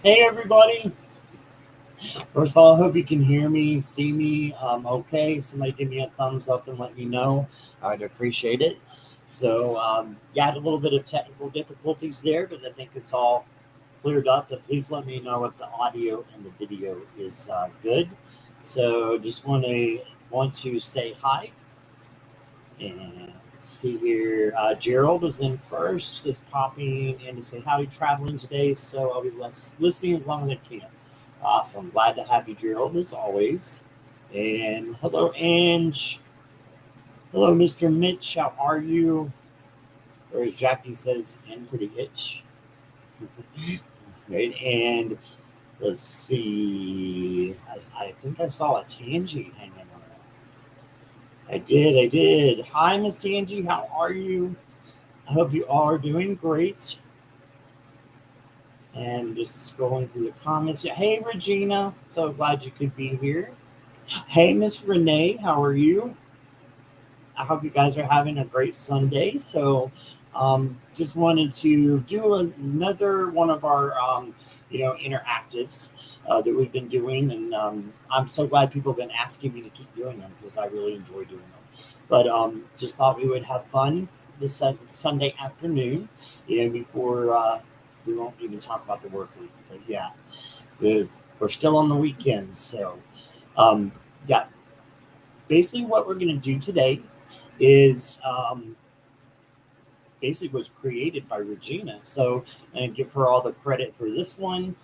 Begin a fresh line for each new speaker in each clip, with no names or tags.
Hey everybody! First of all, I hope you can hear me, see me. Okay, somebody give me a thumbs up and let me know. I'd appreciate it. Yeah, I had a little bit of technical difficulties there, but I think it's all cleared up. But please let me know if the audio and the video is good. Just want to say hi and see here. Gerald is in first, is popping in to say howdy, traveling today. So I'll be listening as long as I can. Awesome. Glad to have you, Gerald, as always. And hello, Ange. Hello, Mr. Mitch. How are you? Or as Jackie says, into the itch. Right. And let's see. I think I saw a Tangy hanging around. I did. Hi, Miss Tangy. How are you? I hope you all are doing great. And just scrolling through the comments. Hey, Regina. So glad you could be here. Hey, Miss Renee. How are you? I hope you guys are having a great Sunday. Just wanted to do another one of our, interactives that we've been doing, and I'm so glad people have been asking me to keep doing them because I really enjoy doing them. But just thought we would have fun this Sunday afternoon, before we won't even talk about the work week. But yeah, we're still on the weekends, so um, yeah. Basically, what we're going to do today is basically was created by Regina. So, and give her all the credit for this one.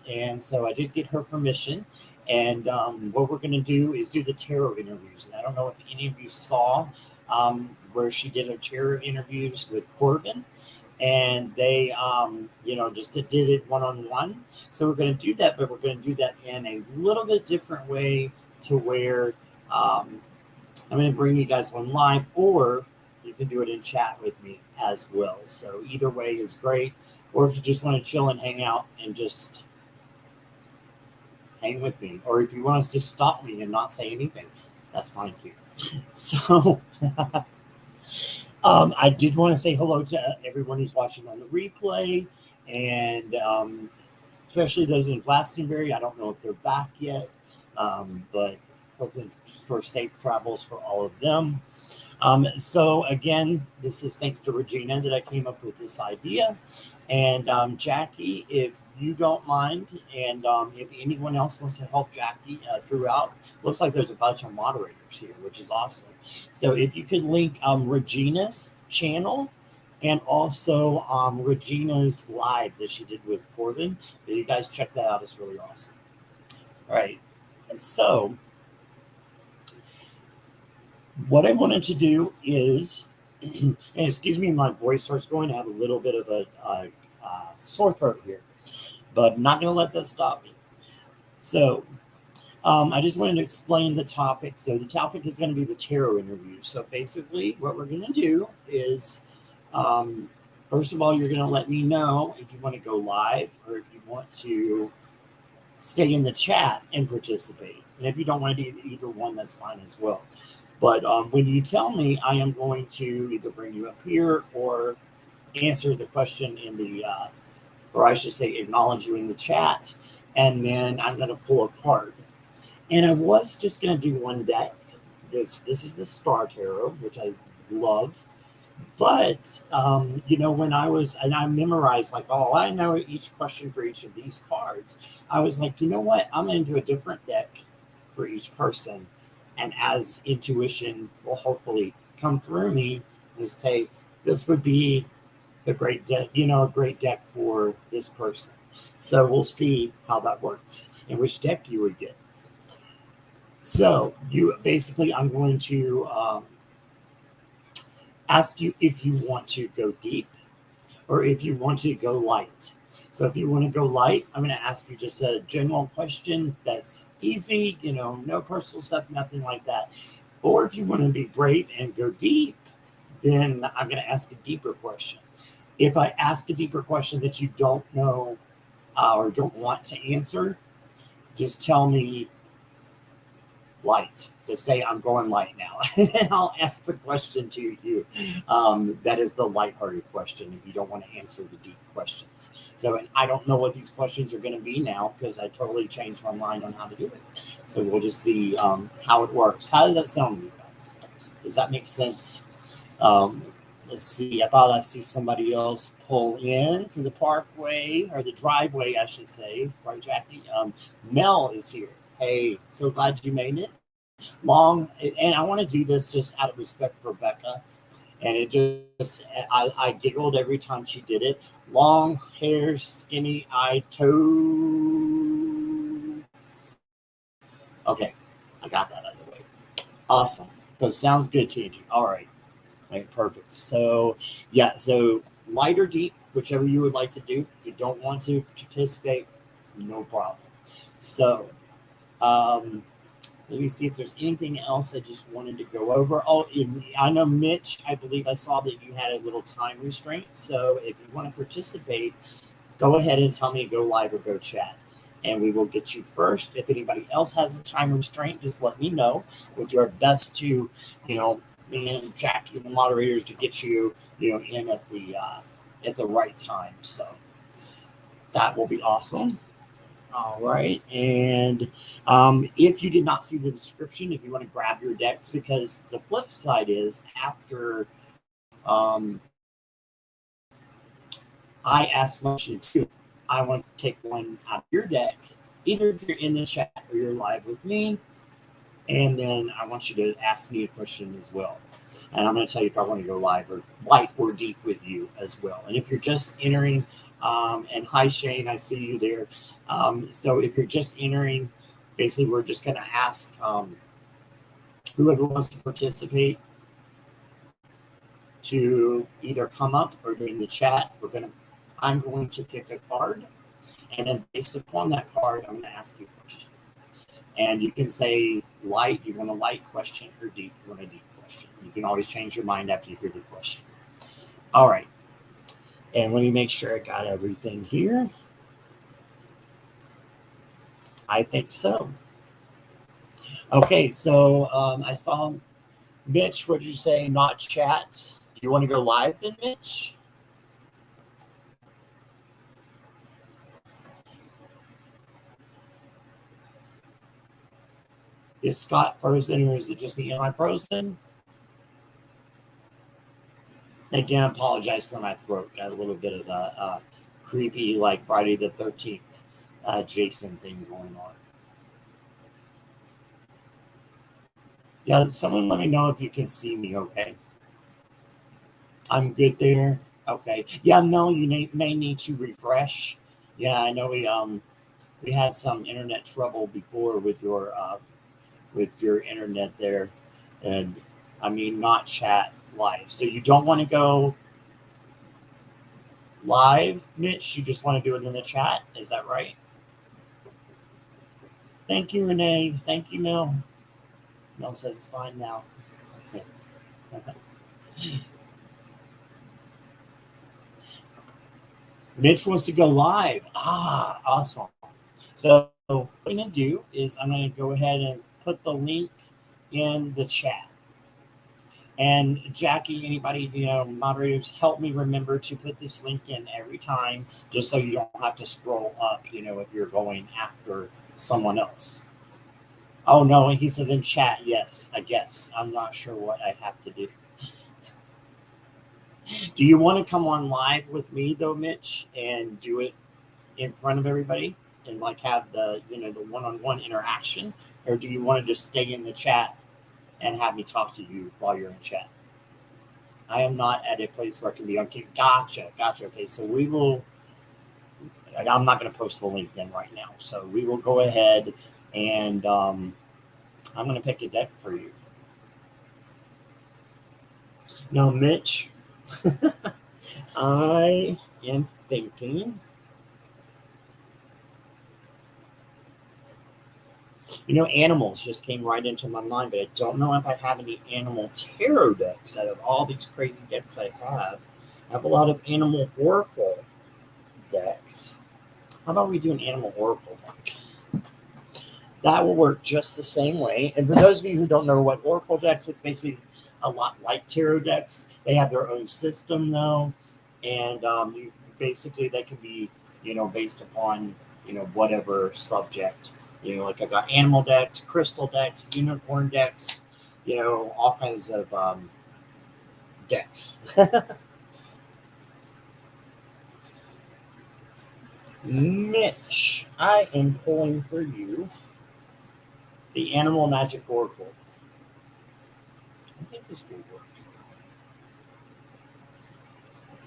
And so I did get her permission. And what we're going to do is do the tarot interviews. And I don't know if any of you saw where she did her tarot interviews with Corbin. And they, just did it one on one. So we're going to do that, but we're going to do that in a little bit different way to where um, I'm going to bring you guys on live, or you can do it in chat with me as well. So either way is great. Or if you just want to chill and hang out and just hang with me, or if you want to just stop me and not say anything, that's fine too. So I did want to say hello to everyone who's watching on the replay, and especially those in Glastonbury. I don't know if they're back yet, but hoping for safe travels for all of them. So again, this is thanks to Regina that I came up with this idea. And Jackie, if you don't mind, and if anyone else wants to help Jackie throughout, looks like there's a bunch of moderators here, which is awesome. So if you could link Regina's channel and also Regina's live that she did with Corbin, you guys check that out. It's really awesome. All right. So what I wanted to do is, and excuse me, my voice starts going to have a little bit of a sore throat here, but I'm not going to let that stop me. So I just wanted to explain the topic. So the topic is going to be the tarot interview. So basically, what we're going to do is, first of all, you're going to let me know if you want to go live or if you want to stay in the chat and participate. And if you don't want to do either one, that's fine as well. But when you tell me, I am going to either bring you up here or answer the question in the, or I should say, acknowledge you in the chat, and then I'm going to pull a card. And I was just going to do one deck. This is the Star Tarot, which I love. But when I memorized like, oh, I know each question for each of these cards. I was like, you know what? I'm going to do a different deck for each person. And as intuition will hopefully come through me and say, this would be the great deck, a great deck for this person. So we'll see how that works and which deck you would get. So I'm going to ask you if you want to go deep or if you want to go light. So if you want to go light, I'm going to ask you just a general question that's easy, no personal stuff, nothing like that. Or if you want to be brave and go deep, then I'm going to ask a deeper question. If I ask a deeper question that you don't know or don't want to answer, just tell me light. Just say, I'm going light now. And I'll ask the question to you. That is the lighthearted question if you don't want to answer the deep questions. So, and I don't know what these questions are going to be now because I totally changed my mind on how to do it. So we'll just see how it works. How does that sound to you guys? Does that make sense? Um, let's see. I thought I see somebody else pull in to the parkway or the driveway, I should say. Right, Jackie? Mel is here. Hey, so glad you made it. Long, and I want to do this just out of respect for Becca. And it just, I giggled every time she did it. Long hair, skinny eye, toe. Okay, I got that out of the way. Awesome. So sounds good, TG. All right. Right, perfect. So, yeah, so light or deep, whichever you would like to do. If you don't want to participate, no problem. So, let me see if there's anything else I just wanted to go over. Oh, I know, Mitch, I believe I saw that you had a little time restraint. So, if you want to participate, go ahead and tell me go live or go chat. And we will get you first. If anybody else has a time restraint, just let me know. We'll do our best to, me and Jackie and the moderators to get you, in at the right time. So that will be awesome. All right. And if you did not see the description, if you want to grab your decks, because the flip side is after I ask question 2, I want to take one out of your deck, either if you're in the chat or you're live with me. And then I want you to ask me a question as well. And I'm going to tell you if I want to go live or light or deep with you as well. And if you're just entering, and hi, Shane, I see you there. So if you're just entering, basically we're just going to ask whoever wants to participate to either come up or in the chat. I'm going to pick a card. And then based upon that card, I'm going to ask you a question. And you can say light, you want a light question, or deep, you want a deep question. You can always change your mind after you hear the question. All right. And let me make sure I got everything here. I think so. Okay, so I saw Mitch, what did you say? Not chat. Do you want to go live then, Mitch? Is Scott frozen or is it just me? Am I frozen? Again, I apologize for my throat. Got a little bit of a creepy, like Friday the 13th Jason thing going on. Yeah, someone let me know if you can see me, okay? I'm good there. Okay. Yeah, no, you may need to refresh. Yeah, I know we had some internet trouble before with your internet there, and I mean not chat live. So you don't want to go live, Mitch. You just want to do it in the chat. Is that right? Thank you, Renee. Thank you, Mel. Mel says it's fine now. Okay. Mitch wants to go live. Ah, awesome. So what I'm going to do is I'm going to go ahead and put the link in the chat. And Jackie, anybody, moderators, help me remember to put this link in every time, just so you don't have to scroll up, if you're going after someone else. Oh, no, he says in chat, yes, I guess. I'm not sure what I have to do. Do you want to come on live with me, though, Mitch, and do it in front of everybody and like have the, the one-on-one interaction? Or do you want to just stay in the chat and have me talk to you while you're in chat? I am not at a place where I can be on. Okay, gotcha. Okay, so I'm not going to post the link then right now. So we will go ahead and I'm going to pick a deck for you. Now, Mitch, I am thinking, animals just came right into my mind, but I don't know if I have any animal tarot decks out of all these crazy decks I have. I have a lot of animal oracle decks. How about we do an animal oracle deck? That will work just the same way. And for those of you who don't know what Oracle decks, it's basically a lot like tarot decks. They have their own system though, and basically they can be based upon whatever subject. Like I got animal decks, crystal decks, unicorn decks, all kinds of decks. Mitch, I am pulling for you the Animal Magic Oracle. I think this can work.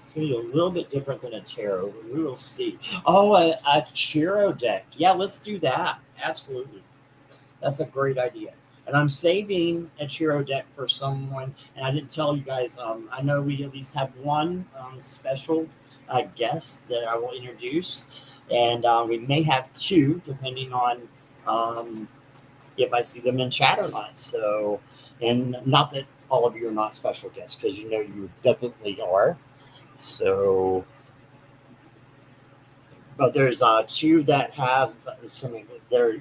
It's going to be a little bit different than a tarot, but we will see. Oh, a Chiro deck. Yeah, let's do that. Absolutely. That's a great idea. And I'm saving a Chiro deck for someone. And I didn't tell you guys, I know we at least have one special guest that I will introduce. And we may have two, depending on if I see them in chat or not. So, and not that all of you are not special guests, because you definitely are. So, but there's two that have some. They're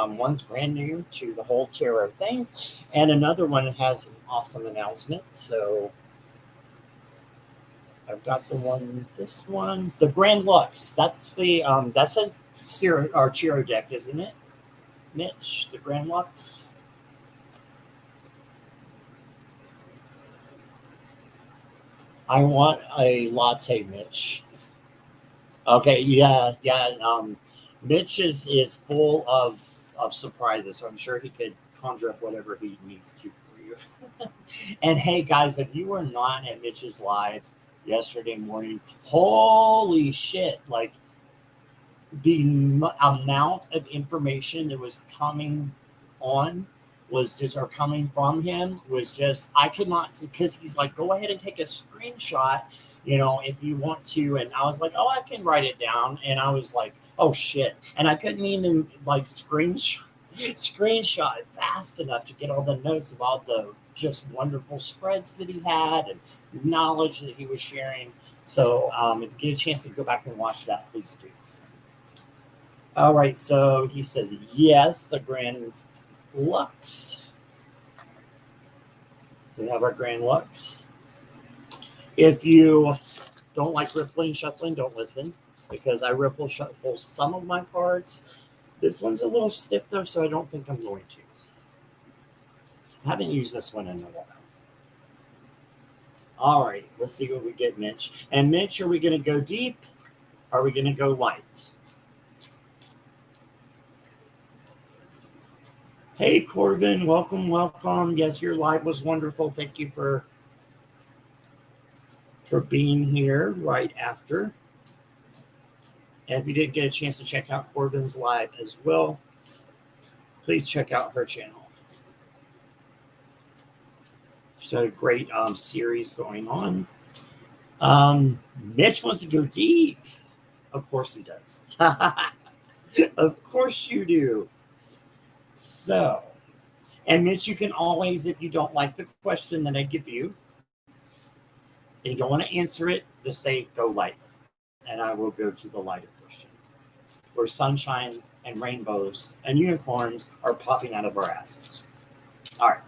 one's brand new to the whole tarot thing, and another one has an awesome announcement. So I've got this one, the Grand Lux. That's that's a Chiro deck, isn't it, Mitch? The Grand Lux. I want a latte, Mitch. Okay, yeah. Mitch is full of surprises, so I'm sure he could conjure up whatever he needs to for you. And hey, guys, if you were not at Mitch's live yesterday morning, holy shit! Like the amount of information that was coming on or coming from him was just, I could not, because he's like, go ahead and take a screenshot, if you want to. And I was like, oh, I can write it down. And I was like, oh shit. And I couldn't even like screenshot it fast enough to get all the notes of all the just wonderful spreads that he had and knowledge that he was sharing. So if you get a chance to go back and watch that, please do. All right, so he says, yes, the Grand Lux. So we have our Grand Lux. If you don't like riffling, shuffling, don't listen, because I riffle, shuffle some of my cards. This one's a little stiff, though, so I don't think I'm going to. I haven't used this one in a while. All right, let's see what we get, Mitch. And Mitch, are we going to go deep? Or are we going to go light? Hey, Corvin, welcome. Yes, your live was wonderful. Thank you for being here right after. And if you didn't get a chance to check out Corvin's live as well, please check out her channel. She's got a great series going on. Mitch wants to go deep. Of course he does. Of course you do. So, and Mitch, you can always, if you don't like the question that I give you, and you don't want to answer it, just say go light. And I will go to the lighter question, where sunshine and rainbows and unicorns are popping out of our asses. All right.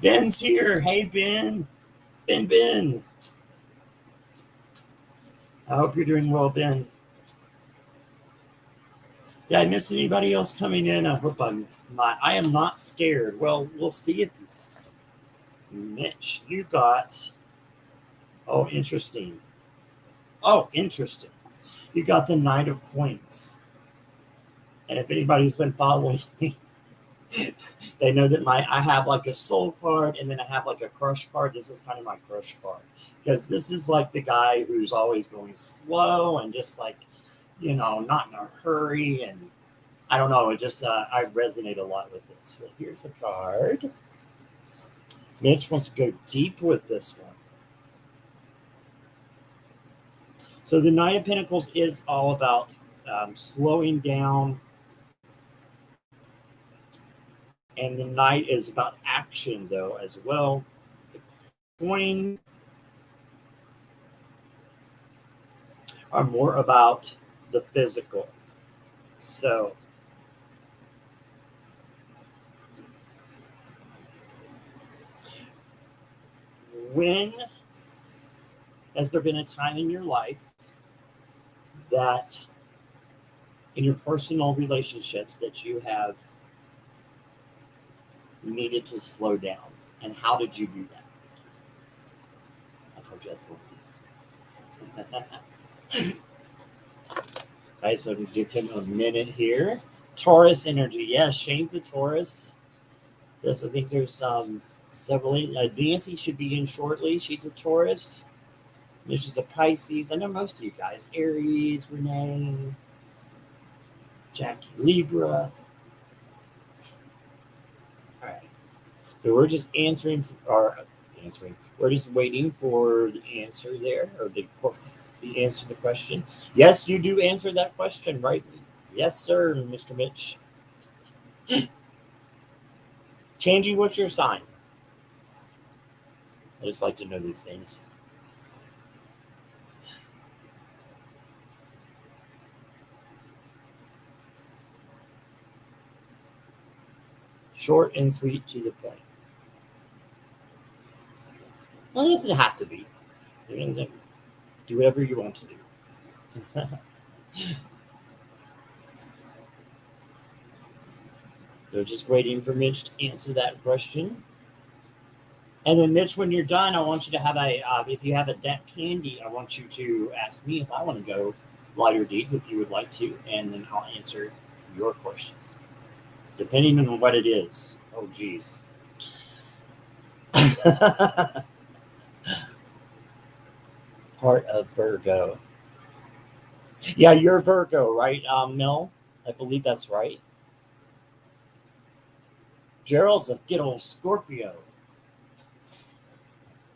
Ben's here. Hey, Ben. Ben. I hope you're doing well, Ben. Did I miss anybody else coming in? I hope I'm not. I am not scared. Well, we'll see if Mitch, you got. Oh, interesting. You got the Knight of Coins. And if anybody's been following me, they know that I have like a soul card, and then I have like a crush card. This is kind of my crush card, because this is like the guy who's always going slow and just like, not in a hurry. And I don't know, it just, I resonate a lot with this. But here's the card. Mitch wants to go deep with this one. So the Knight of Pentacles is all about slowing down. And the Knight is about action, though, as well. The coin are more about the physical. So When has there been a time in your life that in your personal relationships that you have needed to slow down? And how did you do that? I told you that's cool. All right, so give him a minute here. Taurus energy. Yes, Shane's a Taurus. Yes, I think there's several. Nancy should be in shortly. She's a Taurus. This is a Pisces. I know most of you guys. Aries, Renee, Jackie, Libra. All right. So we're just answering. We're just waiting for the answer there, or the answer to the question. Yes, you do answer that question, right? Yes, sir, Mr. Mitch. Changing what's your sign? I just like to know these things. Short and sweet to the point. Well, it doesn't have to be. You can do whatever you want to do. So just waiting for Mitch to answer that question. And then, Mitch, when you're done, I want you to have if you have a deck candy, I want you to ask me if I want to go light or deep, if you would like to, and then I'll answer your question, depending on what it is. Oh, geez. Part of Virgo. Yeah, you're Virgo, right, Mel? I believe that's right. Gerald's a good old Scorpio,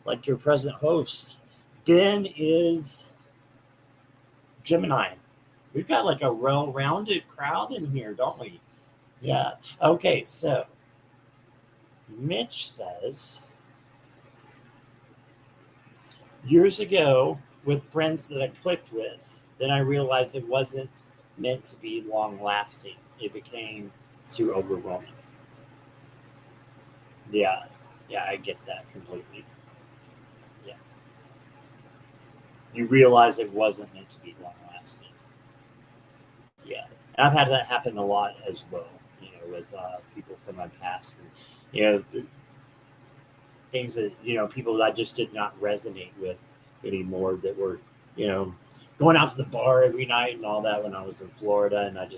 like your present host. Ben is Gemini. We've got like a well-rounded crowd in here, don't we? Yeah. Okay, so Mitch says, years ago, with friends that I clicked with, then I realized it wasn't meant to be long-lasting. It became too overwhelming. Yeah. Yeah, I get that completely. Yeah. You realize it wasn't meant to be long-lasting. Yeah. And I've had that happen a lot as well, with people from my past. And, things that, people that I just did not resonate with anymore, that were, going out to the bar every night and all that when I was in Florida. And I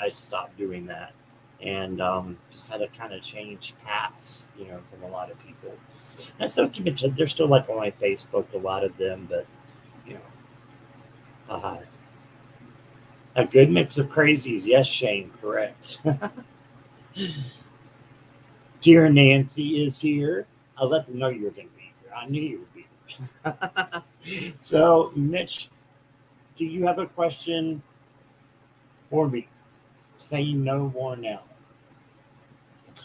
stopped doing that. And just had to kind of change paths, from a lot of people. I still keep in touch. They're still like on my Facebook, a lot of them, but, you know, uh, a good mix of crazies. Yes, Shane, correct. Dear Nancy is here. I let them know you were going to be here. I knew you would be here. So, Mitch, do you have a question for me? Saying no more now.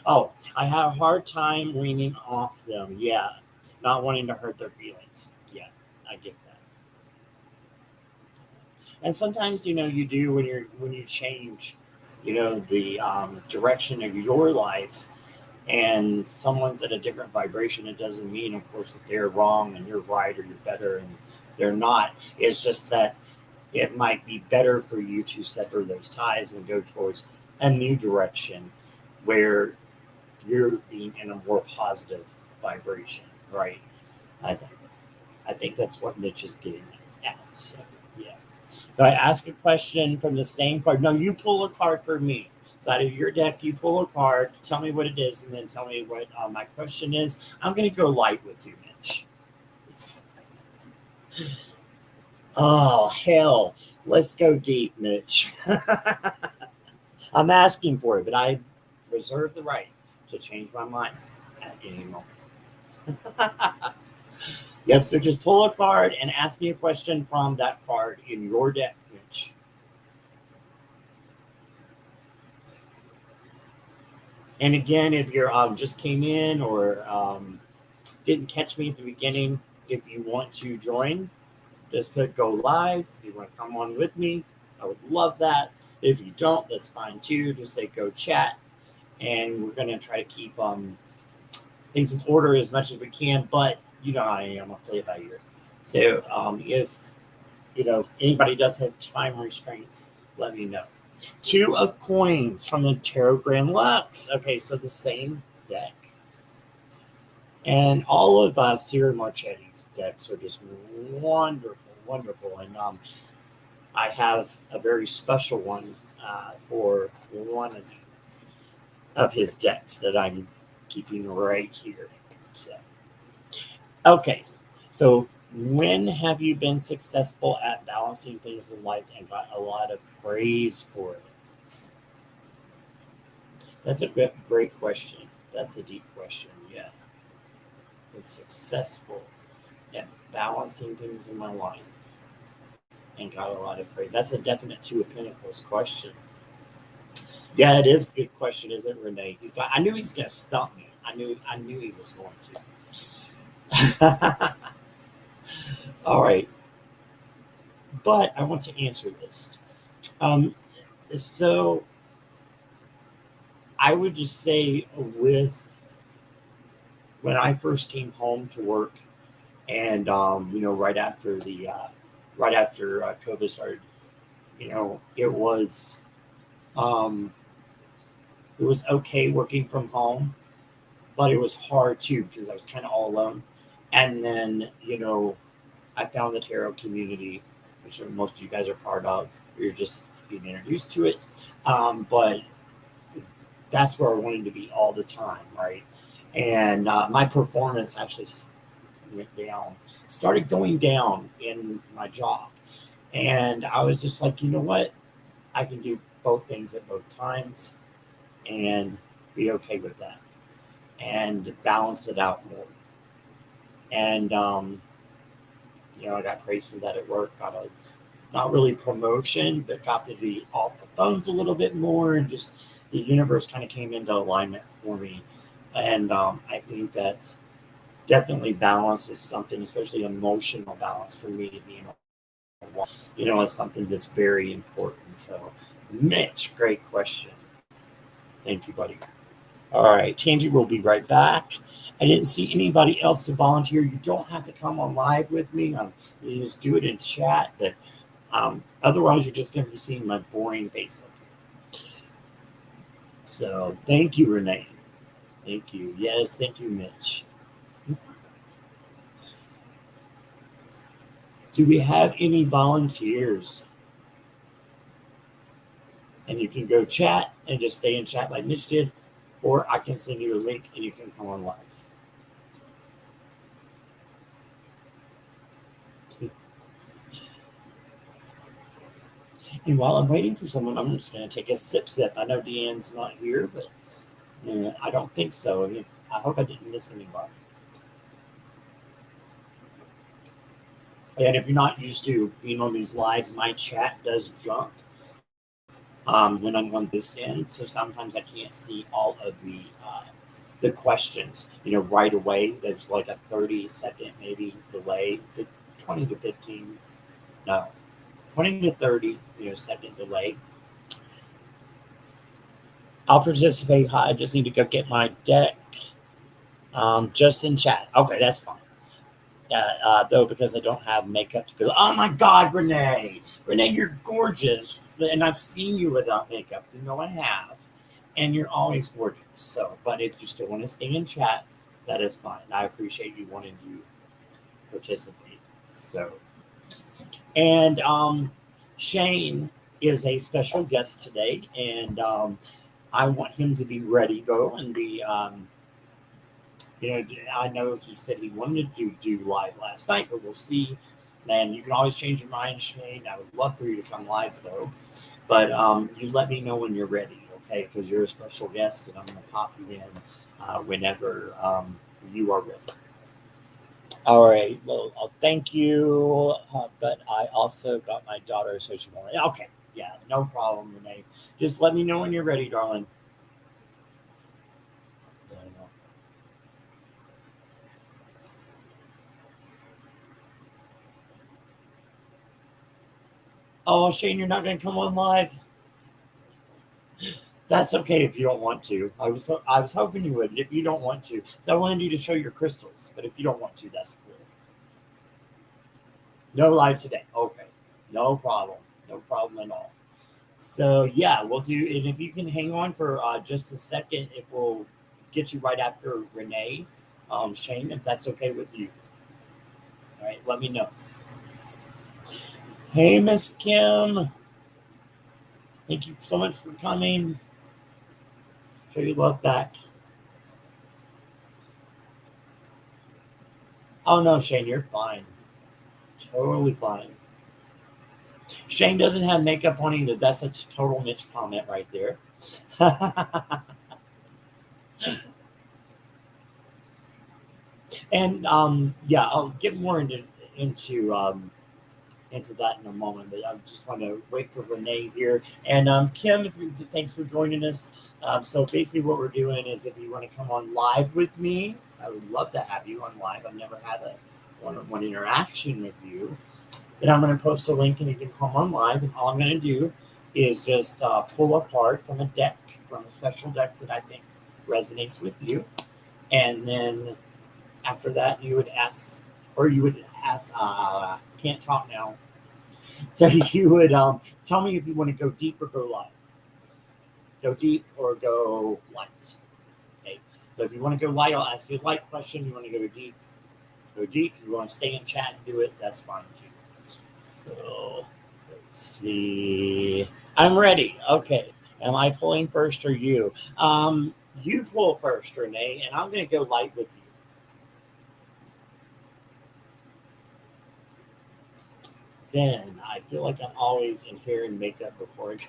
Oh, I have a hard time weaning off them. Yeah, not wanting to hurt their feelings. Yeah, I get that. And sometimes, you do when you change, the direction of your life, and someone's at a different vibration. It doesn't mean, of course, that they're wrong and you're right, or you're better and they're not. It's just that it might be better for you to sever those ties and go towards a new direction where you're being in a more positive vibration, right? I think I think that's what Mitch is getting at. So, yeah. So I ask a question from the same card. No, you pull a card for me. So out of your deck, you pull a card, tell me what it is, and then tell me what my question is. I'm going to go light with you, Mitch. Oh, hell. Let's go deep, Mitch. I'm asking for it, but I reserve the right to change my mind at any moment. Yep, so just pull a card and ask me a question from that card in your deck, Mitch. And again, if you're just came in or didn't catch me at the beginning, if you want to join, just put go live. If you want to come on with me, I would love that. If you don't, that's fine too. Just say go chat. And we're going to try to keep things in order as much as we can, but you know how I am, I'll play it by ear. So if anybody does have time restraints, let me know. Two of coins from the Tarot Grand Lux. Okay, so the same deck. And all of Sierra Marchetti's decks are just wonderful, wonderful. And I have a very special one for one of his decks that I'm keeping right here. So, okay, so when have you been successful at balancing things in life and got a lot of praise for it? That's a great question. That's a deep question. Yeah, been successful at balancing things in my life and got a lot of praise. That's a definite Two of Pentacles question. Yeah, it is a good question, isn't it, Renee? I knew he's gonna stump me. I knew he was going to. All right, but I want to answer this. Um, so I would just say with when I first came home to work, and right after COVID started, um, it was okay working from home, but it was hard too because I was kind of all alone. And then I found the tarot community, which most of you guys are part of. You're just being introduced to it, but that's where I wanted to be all the time, right? And my performance actually went down, started going down in my job. And I was just like, you know what? I can do both things at both times and be okay with that and balance it out more. And, I got praised for that at work, got a not really promotion, but got to be off the phones a little bit more, and just the universe kind of came into alignment for me. And I think that definitely balance is something, especially emotional balance for me being is something that's very important. So, Mitch, great question. Thank you, buddy. All right, Tangi will be right back. I didn't see anybody else to volunteer. You don't have to come on live with me. You just do it in chat, but otherwise you're just going to be seeing my boring face up here. So thank you, Renee. Thank you. Yes, thank you, Mitch. Do we have any volunteers? And you can go chat and just stay in chat like Mitch did, or I can send you a link and you can come on live. And while I'm waiting for someone, I'm just going to take a sip. I know Deanne's not here, but I don't think so. I hope I didn't miss anybody. And if you're not used to being on these lives, my chat does jump when I'm on this end. So sometimes I can't see all of the questions, right away. There's like a 30-second maybe delay, 20 to 15, no, 20 to 30, second delay. I'll participate. I just need to go get my deck. Just in chat. Okay, that's fine. Though, because I don't have makeup to go. Oh my God, Renee! Renee, you're gorgeous, and I've seen you without makeup. I have, and you're always gorgeous. So, but if you still want to stay in chat, that is fine. I appreciate you wanting to participate. So, and Shane is a special guest today, and I want him to be ready though, and be. I know he said he wanted to do live last night, but we'll see. Man, you can always change your mind, Shane. I would love for you to come live, though. But you let me know when you're ready, okay? Because you're a special guest, and I'm going to pop you in whenever you are ready. All right. Well, thank you. But I also got my daughter a social media. Okay. Yeah, no problem, Renee. Just let me know when you're ready, darling. Oh, Shane, you're not going to come on live? That's okay if you don't want to. I was hoping you would. If you don't want to, so I wanted you to show your crystals. But if you don't want to, that's cool. No live today. Okay, no problem. No problem at all. So yeah, we'll do. And if you can hang on for just a second, it will get you right after Renee, Shane, if that's okay with you. All right, let me know. Hey, Miss Kim. Thank you so much for coming. Show your love back. Oh no, Shane, you're fine. Totally fine. Shane doesn't have makeup on either. That's a total niche comment right there. And yeah, I'll get more into that in a moment. But I just want to wait for Renee here. And Kim, thanks for joining us. So basically, what we're doing is if you want to come on live with me, I would love to have you on live. I've never had a one-on-one interaction with you. Then I'm going to post a link and you can come on live. And all I'm going to do is just pull a card from a deck, from a special deck that I think resonates with you. And then after that, you would ask, can't talk now. So you would tell me if you want to go deep or go light. Go deep or go light. Okay. So if you want to go light, I'll ask you a light question. You want to go deep, go deep. If you want to stay in chat and do it, that's fine too. So let's see. I'm ready. Okay. Am I pulling first or you? You pull first, Renee, and I'm going to go light with you. Then I feel like I'm always in hair and makeup before I go.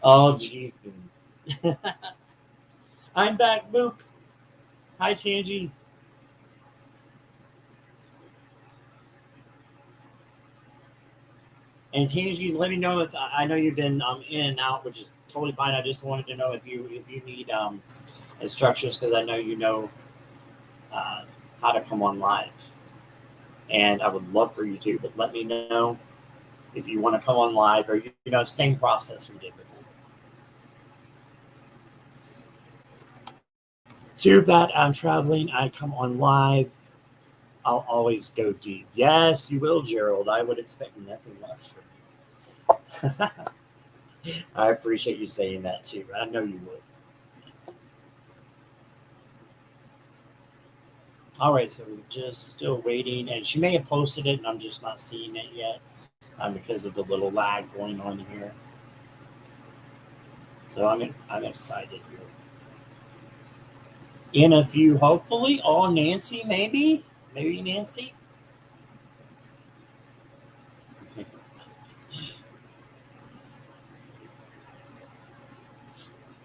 Oh, jeez. I'm back, Boop. Hi, Tangy. And Tangy, let me know if I know you've been in and out, which is totally fine. I just wanted to know if you need instructions because I know you know uh, how to come on live, and I would love for you to. But let me know if you want to come on live or same process we did before. Too bad I'm traveling. I come on live. I'll always go deep. Yes, you will, Gerald. I would expect nothing less from you. I appreciate you saying that too. I know you would. All right, so we're just still waiting, and she may have posted it, and I'm just not seeing it yet because of the little lag going on here. So I'm excited here. In a few, hopefully. Oh, Nancy, maybe Nancy.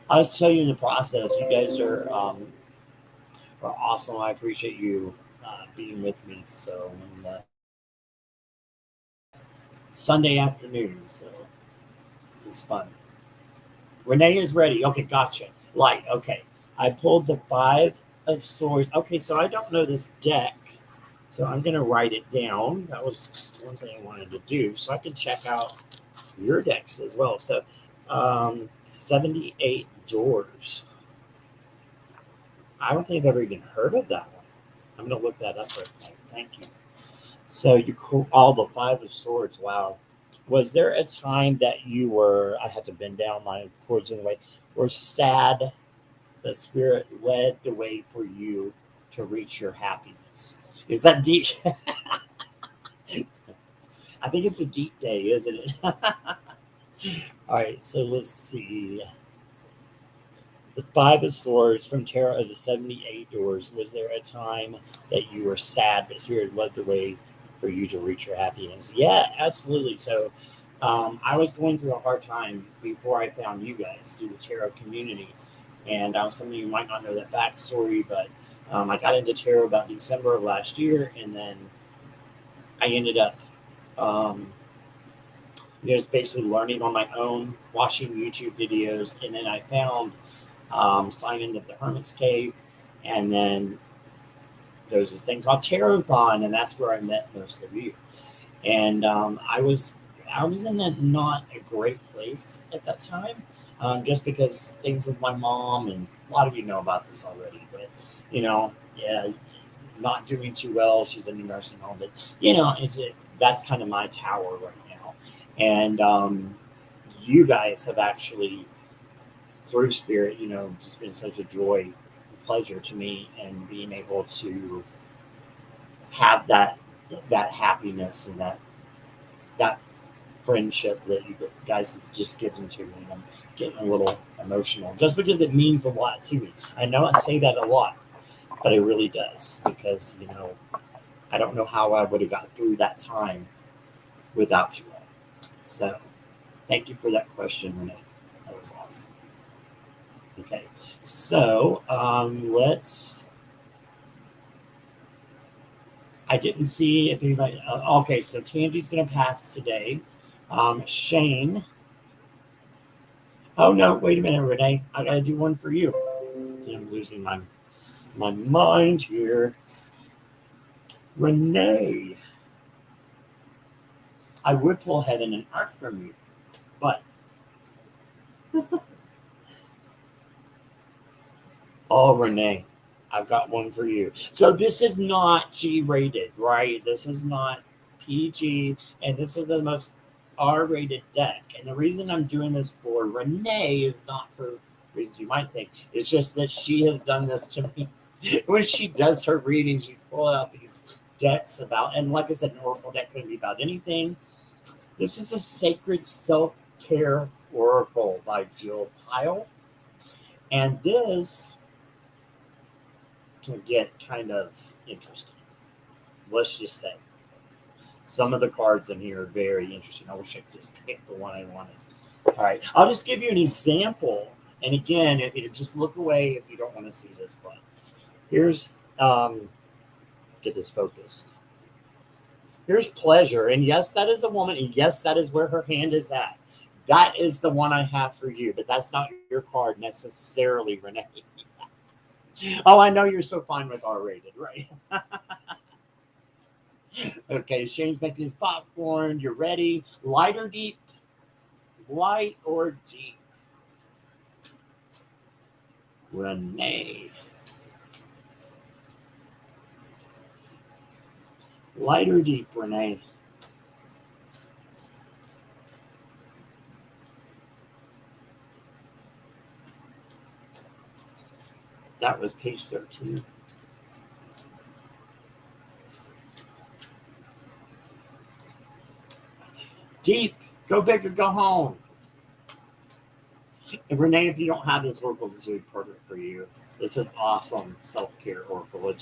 I'll tell you the process. You guys are awesome. I appreciate you being with me. So Sunday afternoon. So this is fun. Renee is ready. Okay, gotcha. Light. Okay. I pulled the 5 of Swords. Okay, so I don't know this deck. So I'm going to write it down. That was one thing I wanted to do. So I can check out your decks as well. So 78 Doors. I don't think I've ever even heard of that one. I'm going to look that up right now. Thank you. So you call all the 5 of Swords. Wow. Was there a time that you were, I have to bend down my cords in the way, were sad the spirit led the way for you to reach your happiness? Is that deep? I think it's a deep day, isn't it? All right, so let's see. The 5 of Swords from Tarot of the 78 Doors. Was there a time that you were sad, but Spirit led the way for you to reach your happiness? Yeah, absolutely. So I was going through a hard time before I found you guys through the tarot community. And some of you might not know that backstory, but I got into tarot about December of last year, and then I ended up um, just basically learning on my own, watching YouTube videos, and then I found Simon at the Hermit's Cave, and then there's this thing called Tarothon, and that's where I met most of you. And I was I was in not a great place at that time, just because things with my mom, and a lot of you know about this already, but yeah, not doing too well. She's in a nursing home, but that's kind of my tower right now. And you guys have actually, through Spirit, just been such a joy and pleasure to me, and being able to have that happiness and that friendship that you guys have just given to me. And I'm getting a little emotional just because it means a lot to me. I know I say that a lot, but it really does, because I don't know how I would have got through that time without you all. So thank you for that question, Renee. That was awesome. Okay, so let's. I didn't see if anybody. Okay, so Tangi's going to pass today. Shane. Oh no! Wait a minute, Renee. I got to do one for you. See, I'm losing my mind here. Renee. I would pull heaven and earth from you, but oh, Renee, I've got one for you. So this is not G-rated, right? This is not PG, and this is the most R-rated deck. And the reason I'm doing this for Renee is not for reasons you might think. It's just that she has done this to me. When she does her readings, she's pull out these decks about, and like I said, an oracle deck couldn't be about anything. This is the Sacred Self-Care Oracle by Jill Pyle. And this can get kind of interesting. Let's just say some of the cards in here are very interesting. I wish I could just pick the one I wanted. All right, I'll just give you an example. And again, if you just look away if you don't want to see this, but here's get this focused. Here's pleasure, and yes, that is a woman, and yes, that is where her hand is at. That is the one I have for you, but that's not your card necessarily, Renee. Oh, I know you're so fine with R-rated, right? Okay, Shane's making his popcorn. You're ready. Light or deep? Light or deep? Renee. Light or deep, Renee? That was page 13. Deep. Go big or go home. And Renee, if you don't have this oracle, this would be perfect for you. This is awesome self-care oracle.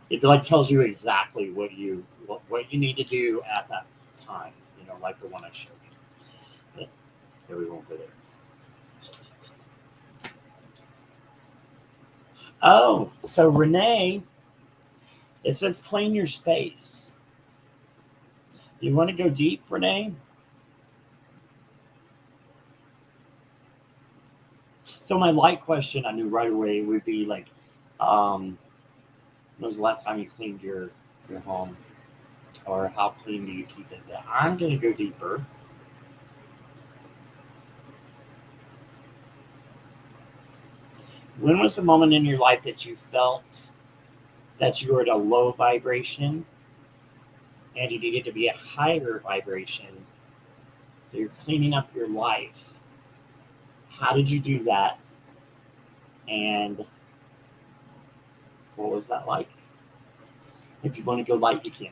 It like tells you exactly what you need to do at that time. Like the one I showed you. But here we won't go there. Oh, so Renee, it says claim your space. You want to go deep, Renee? So my light question I knew right away would be like, when was the last time you cleaned your home? Or how clean do you keep it? But I'm going to go deeper. When was the moment in your life that you felt that you were at a low vibration and you needed to be a higher vibration? So you're cleaning up your life. How did you do that? And what was that like? If you want to go light, you can.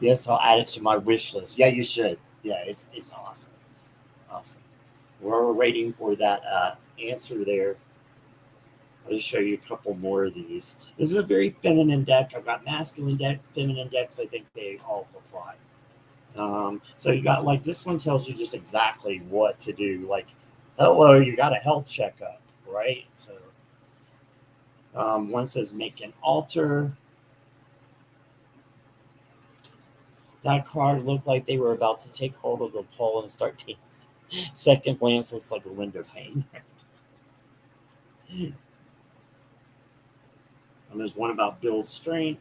Yes, I'll add it to my wish list. Yeah, you should. Yeah, it's awesome. Awesome. We're waiting for that answer there. I'll just show you a couple more of these. This is a very feminine deck. I've got masculine decks, feminine decks. I think they all apply. So you got like this one tells you just exactly what to do. Like, hello, you got a health checkup, right? So one says make an altar. That card looked like they were about to take hold of the pole and start dancing. Second glance looks like a window pane. And there's one about build strength.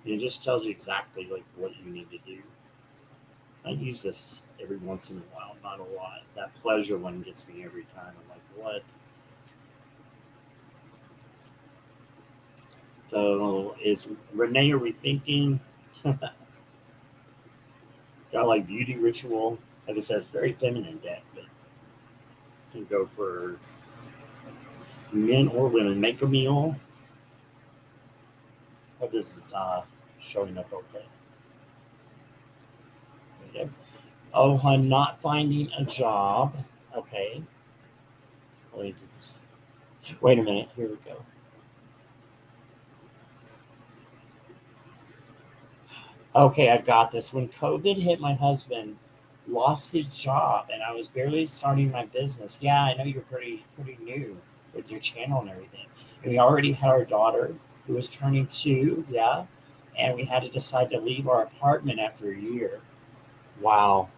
It just tells you exactly like what you need to do. I use this every once in a while, not a lot. That pleasure one gets me every time. I'm like, what? So is Renee rethinking? Got like beauty ritual. Like it says, very feminine deck, but you can go for men or women. Make a meal. Oh, this is showing up okay. Okay. Oh, I'm not finding a job. Okay. Let me get this. Wait a minute. Here we go. Okay, I got this. When COVID hit, my husband lost his job, and I was barely starting my business. Yeah, I know you're pretty new with your channel and everything. And we already had our daughter who was turning 2. Yeah, and we had to decide to leave our apartment after a year. Wow,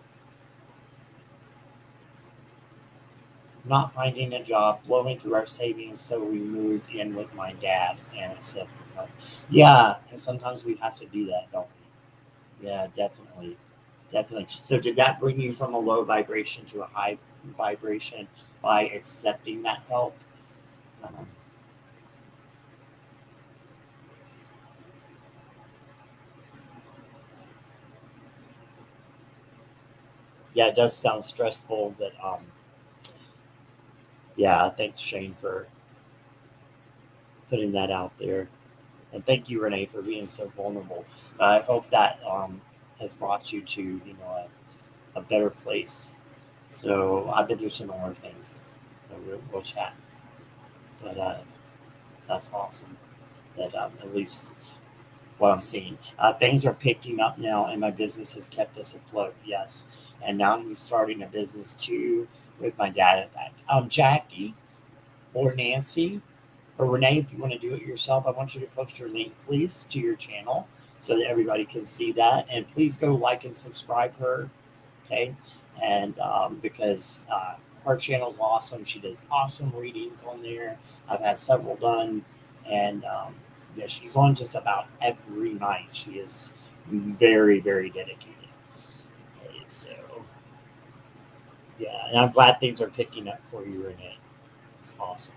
not finding a job, blowing through our savings, so we moved in with my dad and accepted help. Yeah, and sometimes we have to do that, don't we? Yeah, definitely. Definitely. So, did that bring you from a low vibration to a high vibration by accepting that help? Um, yeah, it does sound stressful, but yeah, thanks, Shane, for putting that out there. And thank you, Renee, for being so vulnerable. I hope that has brought you to, a better place. So, I've been through similar things. So, we'll chat. But that's awesome that at least what I'm seeing. Things are picking up now, and my business has kept us afloat. Yes, and now he's starting a business too with my dad. In fact, Jackie or Nancy or Renee, if you want to do it yourself, I want you to post your link, please, to your channel so that everybody can see that. And please go like and subscribe her. Okay, and because her channel's awesome, she does awesome readings on there. I've had several done, and yeah, she's on just about every night. She is very, very dedicated. Okay, so yeah, and I'm glad things are picking up for you, Renee. It's awesome.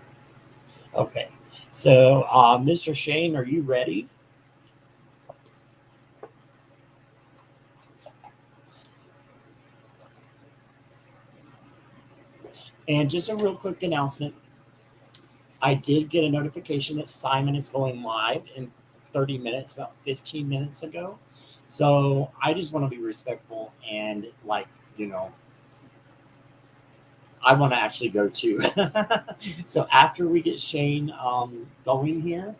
Okay, so Mr. Shane, are you ready? And just a real quick announcement. I did get a notification that Simon is going live in 30 minutes, about 15 minutes ago. So I just want to be respectful and, like, you know, I want to actually go too. So after we get Shane going here,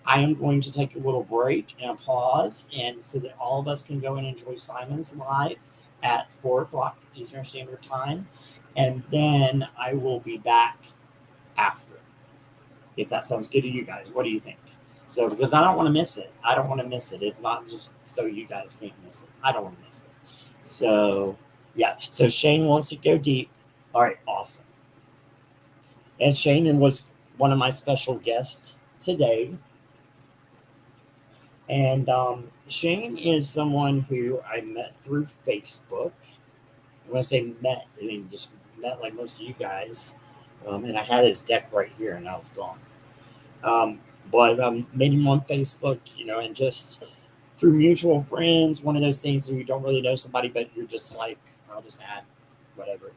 I am going to take a little break and pause, and so that all of us can go and enjoy Simon's live at 4 o'clock Eastern Standard Time. And then I will be back after, if that sounds good to you guys. What do you think? So, because I don't want to miss it. I don't want to miss it. It's not just so you guys can't miss it. I don't want to miss it. So, yeah. So Shane wants to go deep. All right, awesome. And Shane was one of my special guests today. And Shane is someone who I met through Facebook. When I say met, I mean just met like most of you guys. And I had his deck right here, and now it's gone. But made him on Facebook, and just through mutual friends, one of those things where you don't really know somebody, but you're just like, I'll just add whatever.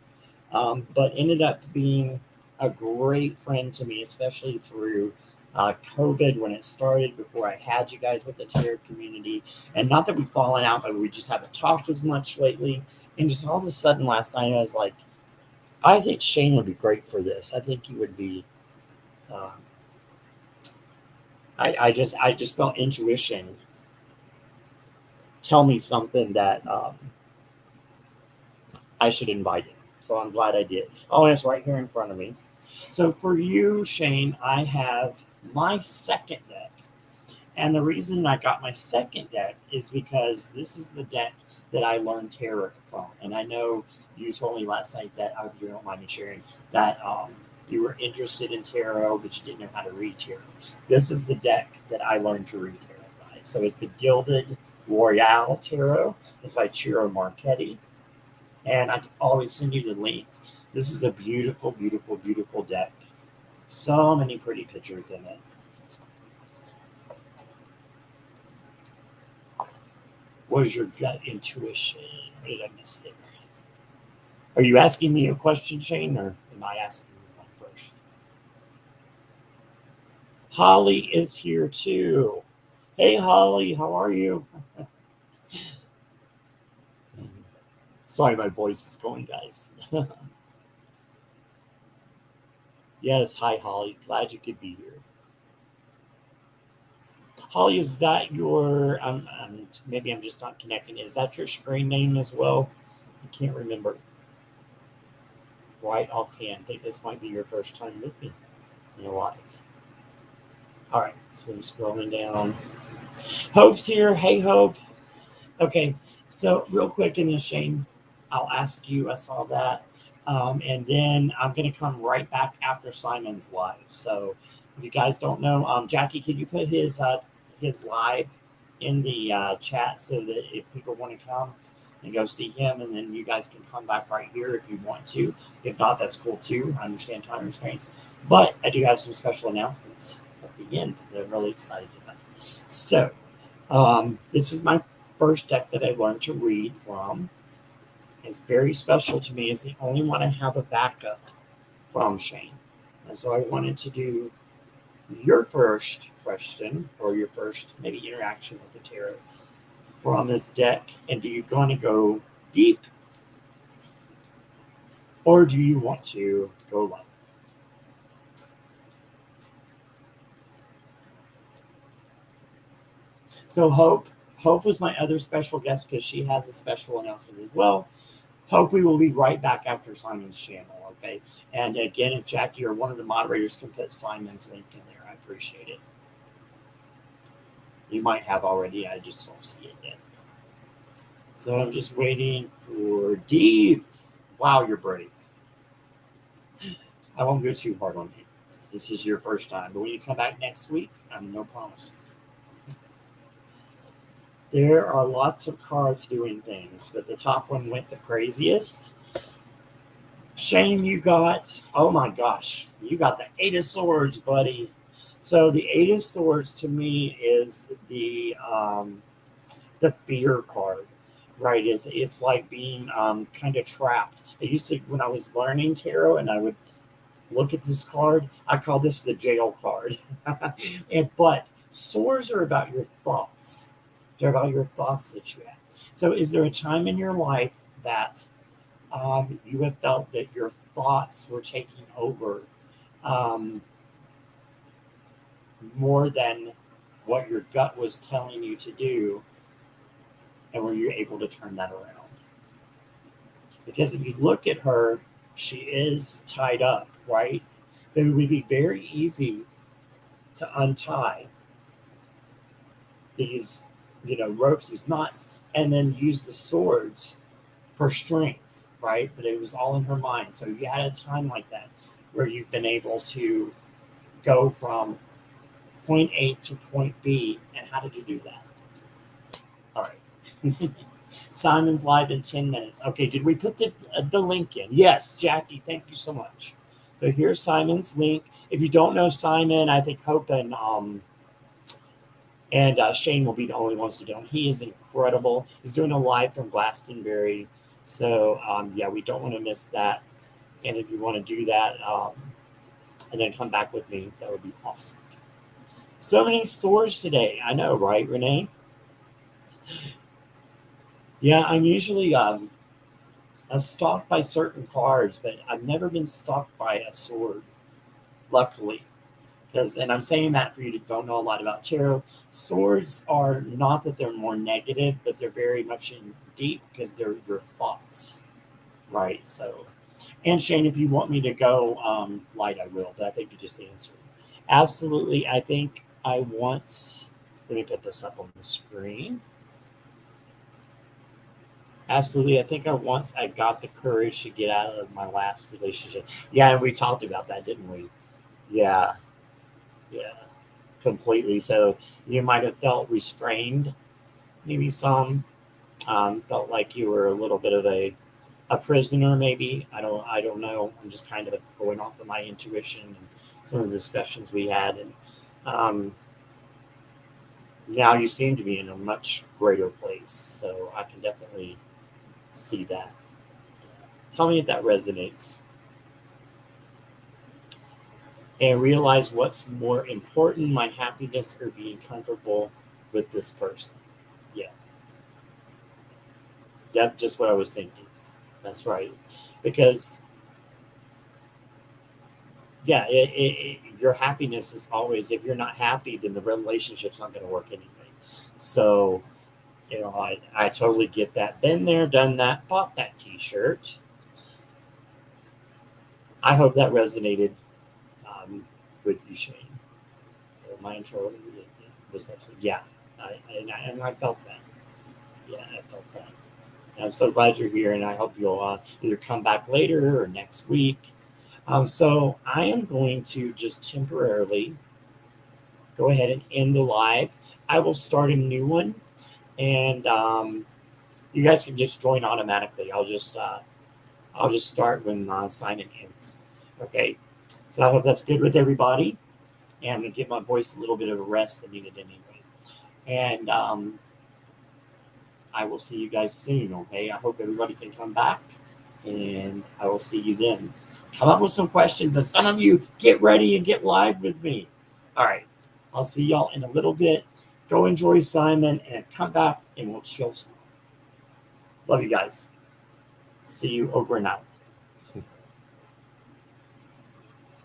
But ended up being a great friend to me, especially through COVID when it started, before I had you guys with the tarot community. And not that we've fallen out, but we just haven't talked as much lately. And just all of a sudden last night, I was like, I think Shane would be great for this. I think he would be. Uh, I just felt intuition tell me something that I should invite him. So I'm glad I did. Oh, and it's right here in front of me. So for you, Shane, I have my second deck. And the reason I got my second deck is because this is the deck that I learned tarot from. And I know you told me last night that, I hope you don't mind me sharing, that you were interested in tarot, but you didn't know how to read tarot. This is the deck that I learned to read tarot So it's the Gilded Royale Tarot. It's by Chiro Marchetti. And I can always send you the link. This is a beautiful, beautiful, beautiful deck. So many pretty pictures in it. What is your gut intuition? What did I miss there? Are you asking me a question, Shane, or am I asking you one first? Holly is here too. Hey, Holly, how are you? Sorry, my voice is going, guys. Yes, hi, Holly. Glad you could be here. Holly, is that your, maybe I'm just not connecting. Is that your screen name as well? I can't remember right offhand. I think this might be your first time with me in your life. All right, so I'm scrolling down. Hope's here. Hey, Hope. Okay, so real quick, and then Shane, I'll ask you. I saw that. And then I'm going to come right back after Simon's live. So if you guys don't know, Jackie, could you put his live in the chat so that if people want to come and go see him, and then you guys can come back right here if you want to. If not, that's cool too. I understand time restraints. But I do have some special announcements at the end that I'm really excited about. So this is my first deck that I learned to read from. It's very special to me. It's the only one I have a backup from, Shane. And so I wanted to do your first question or your first maybe interaction with the tarot from this deck. And do you want to go deep or do you want to go light? So Hope was my other special guest because she has a special announcement as well. Hope we will be right back after Simon's channel, okay? And again, if Jackie or one of the moderators can put Simon's link in there, I appreciate it. You might have already, I just don't see it yet. So I'm just waiting for Deep. Wow, you're brave. I won't go too hard on you. This is your first time. But when you come back next week, I'm no promises. There are lots of cards doing things, but the top one went the craziest. Shane, you got, oh my gosh, you got the Eight of Swords, buddy. So the Eight of Swords to me is the fear card, right? It's like being kind of trapped. I used to, when I was learning tarot and I would look at this card, I call this the jail card. But swords are about your thoughts. They're about your thoughts that you have. So is there a time in your life that you have felt that your thoughts were taking over more than what your gut was telling you to do, and were you able to turn that around? Because if you look at her, she is tied up, right? But it would be very easy to untie these, ropes, these knots, and then use the swords for strength, right? But it was all in her mind. So you had a time like that where you've been able to go from point A to point B. And how did you do that? All right. Simon's live in 10 minutes. Okay, did we put the link in? Yes, Jackie, thank you so much. So here's Simon's link. If you don't know Simon, I think Hope and Shane will be the only ones to don't. He is incredible. He's doing a live from Glastonbury. So, we don't want to miss that. And if you want to do that and then come back with me, that would be awesome. So many stores today. I know, right, Renee? Yeah, I'm usually I'm stalked by certain cards, but I've never been stalked by a sword, luckily. And I'm saying that for you that don't know a lot about tarot. Swords are not that they're more negative, but they're very much in deep because they're your thoughts, right? So, and Shane, if you want me to go light, I will, but I think you just answered. Absolutely. I think I once, let me put this up on the screen. Absolutely. I think I got the courage to get out of my last relationship. Yeah, and we talked about that, didn't we? Yeah. Yeah. completely. So you might have felt restrained, maybe some felt like you were a little bit of a prisoner, maybe. I don't know. I'm just kind of going off of my intuition and some of the discussions we had, and um, now you seem to be in a much greater place. So I can definitely see that. Tell me if that resonates. And realize what's more important, my happiness or being comfortable with this person. Yeah, that's just what I was thinking. That's right. Because, yeah, your happiness is always, if you're not happy, then the relationship's not going to work anyway. So, I totally get that. Been there, done that, bought that t shirt. I hope that resonated with you, Shane. So my intro was absolutely, yeah. And I felt that. Yeah, I felt that. And I'm so glad you're here, and I hope you'll either come back later or next week. So I am going to just temporarily go ahead and end the live. I will start a new one, and you guys can just join automatically. I'll just start when Simon ends. Okay. So I hope that's good with everybody, and I'm gonna give my voice a little bit of a rest. I need it anyway. And I will see you guys soon. Okay. I hope everybody can come back, and I will see you then. Come up with some questions, and some of you get ready and get live with me. All right. I'll see y'all in a little bit. Go enjoy Simon and come back and we'll chill some. Love you guys. See you over and out.